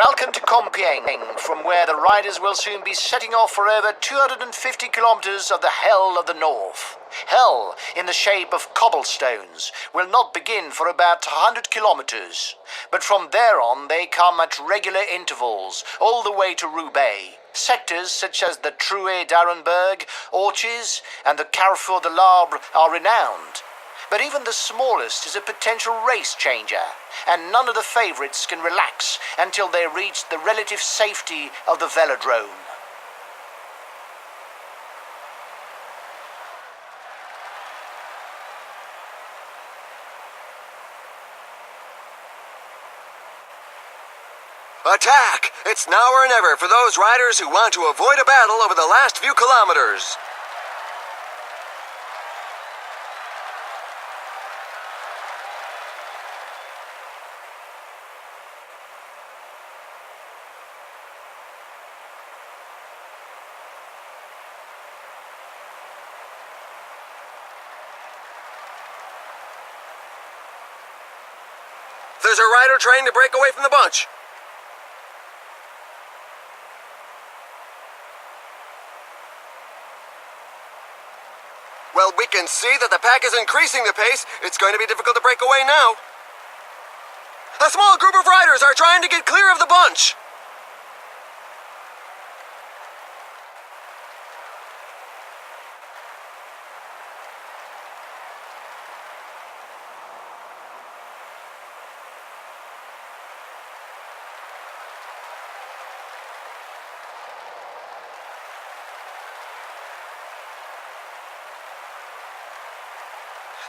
Welcome to Compiègne, from where the riders will soon be setting off for over 250 kilometers of the Hell of the North. Hell, in the shape of cobblestones, will not begin for about 100 kilometers, but from there on they come at regular intervals, all the way to Roubaix. Sectors such as the Trouet d'Arenberg, Orchies, and the Carrefour de l'Arbre are renowned. But even the smallest is a potential race changer, and none of the favourites can relax until they reach the relative safety of the velodrome. Attack! It's now or never for those riders who want to avoid a battle over the last few kilometers. There's a rider trying to break away from the bunch. Well, we can see that the pack is increasing the pace. It's going to be difficult to break away now. A small group of riders are trying to get clear of the bunch.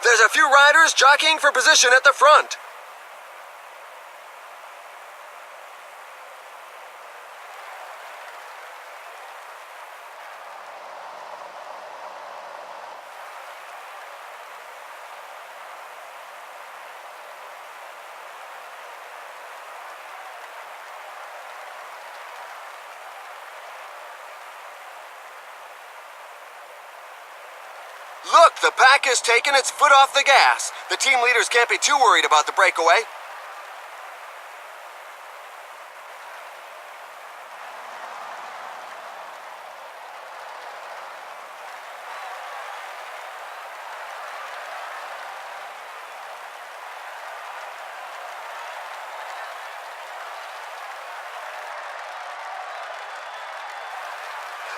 There's a few riders jockeying for position at the front. Look, the pack has taken its foot off the gas. The team leaders can't be too worried about the breakaway.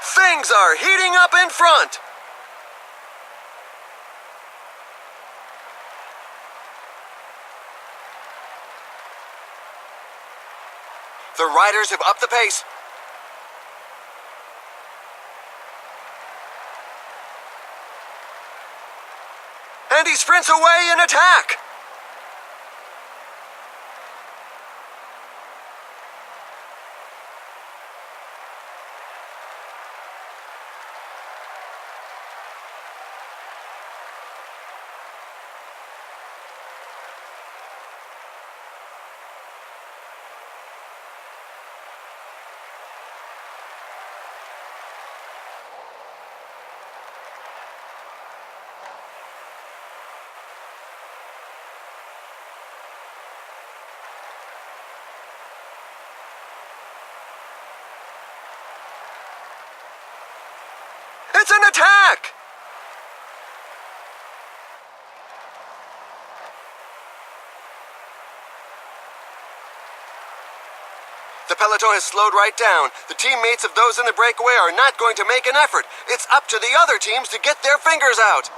Things are heating up in front. The riders have upped the pace. And he sprints away in attack. It's an attack! The peloton has slowed right down. The teammates of those in the breakaway are not going to make an effort. It's up to the other teams to get their fingers out.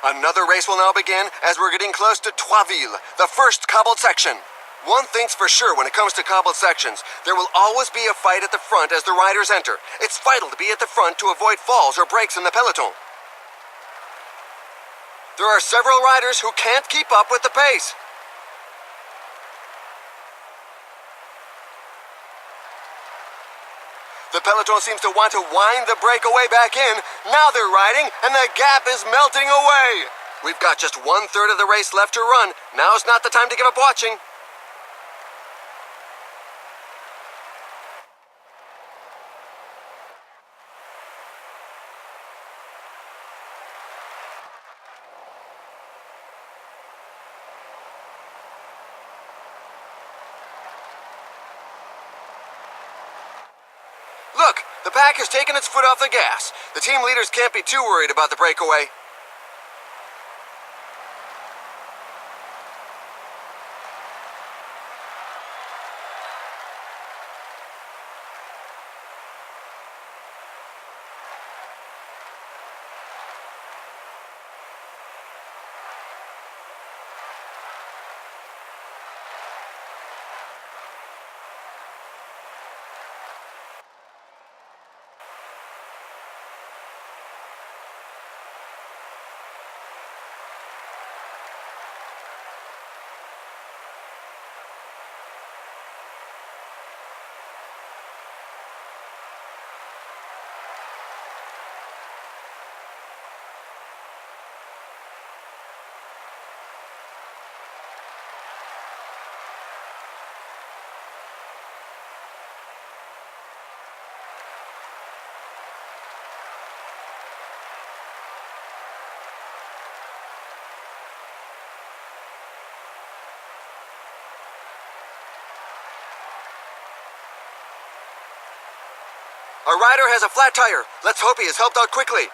Another race will now begin as we're getting close to Troisville, the first cobbled section. One thing's for sure when it comes to cobbled sections, there will always be a fight at the front as the riders enter. It's vital to be at the front to avoid falls or breaks in the peloton. There are several riders who can't keep up with the pace. The peloton seems to want to wind the breakaway back in. Now they're riding, and the gap is melting away. We've got just 1/3 of the race left to run. Now's not the time to give up watching. Look, the pack has taken its foot off the gas. The team leaders can't be too worried about the breakaway. Our rider has a flat tire. Let's hope he is helped out quickly.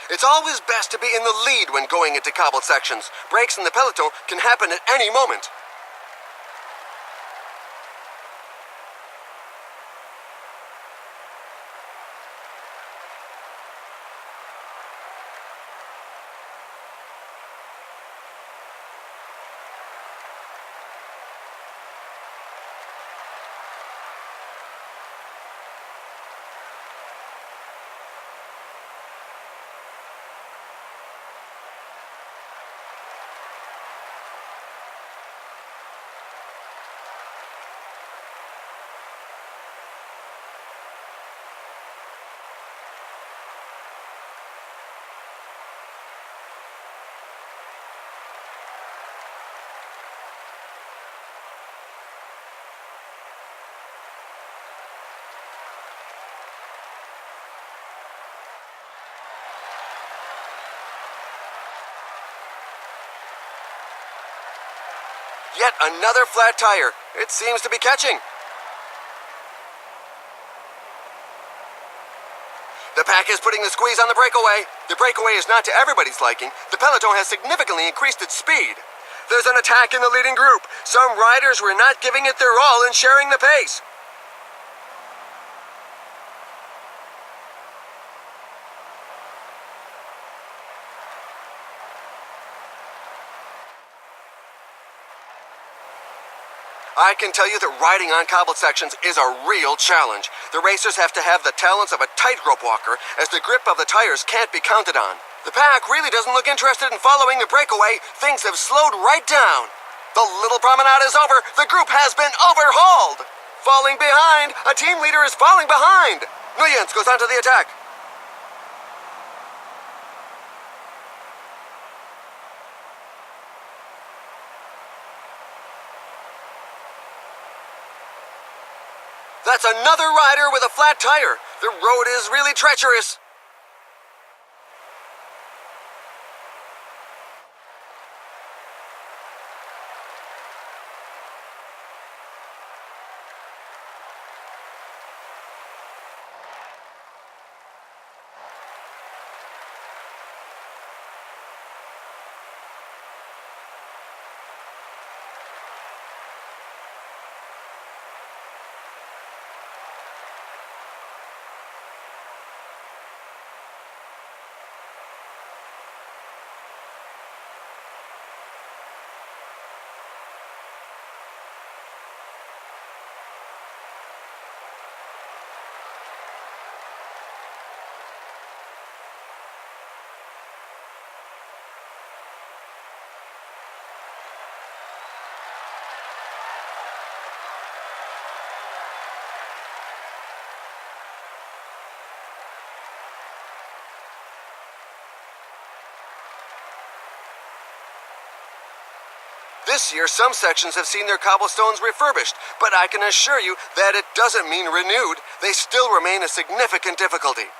It's always best to be in the lead when going into cobbled sections. Breaks in the peloton can happen at any moment. Yet another flat tire. It seems to be catching. The pack is putting the squeeze on the breakaway. The breakaway is not to everybody's liking. The peloton has significantly increased its speed. There's an attack in the leading group. Some riders were not giving it their all in sharing the pace. I can tell you that riding on cobbled sections is a real challenge. The racers have to have the talents of a tightrope walker, as the grip of the tires can't be counted on. The pack really doesn't look interested in following the breakaway. Things have slowed right down. The little promenade is over. The group has been overhauled. Falling behind. A team leader is falling behind. Nuyens goes onto the attack. That's another rider with a flat tire. The road is really treacherous. This year, some sections have seen their cobblestones refurbished, but I can assure you that it doesn't mean renewed. They still remain a significant difficulty.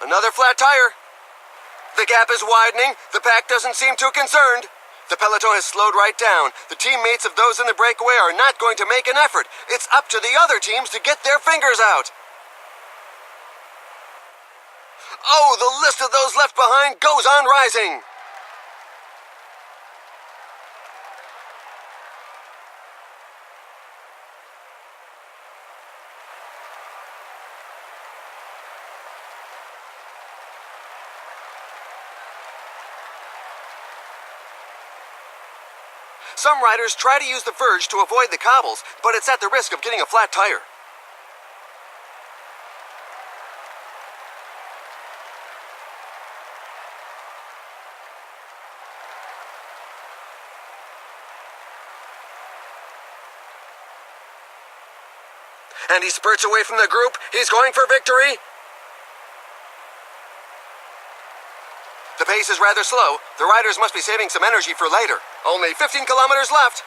Another flat tire. The gap is widening. The pack doesn't seem too concerned. The peloton has slowed right down. The teammates of those in the breakaway are not going to make an effort. It's up to the other teams to get their fingers out. Oh, the list of those left behind goes on rising. Some riders try to use the verge to avoid the cobbles, but it's at the risk of getting a flat tire. And he spurts away from the group. He's going for victory. The pace is rather slow. The riders must be saving some energy for later. Only 15 kilometers left.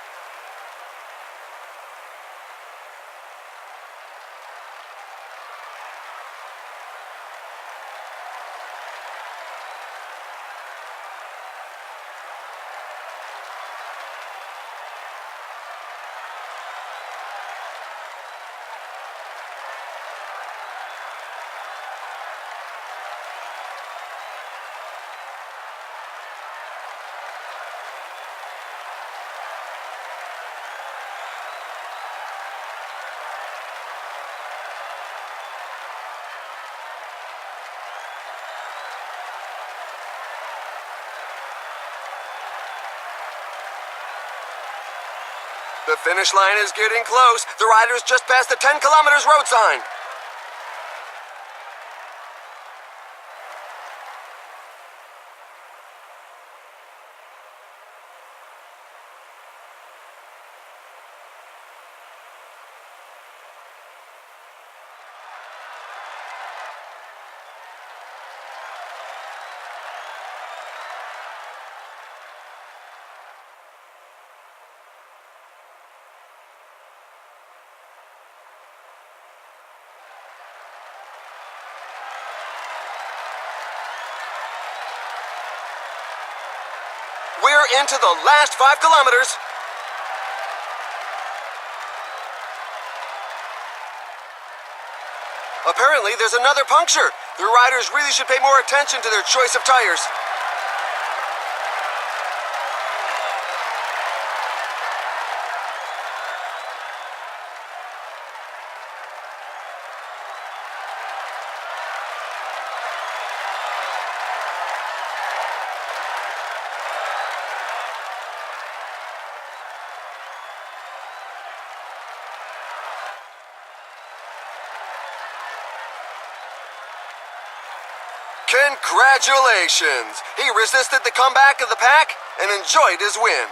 The finish line is getting close. The riders just passed the 10 kilometers road sign. We're into the last 5 kilometers. Apparently, there's another puncture. The riders really should pay more attention to their choice of tires. Congratulations! He resisted the comeback of the pack and enjoyed his win.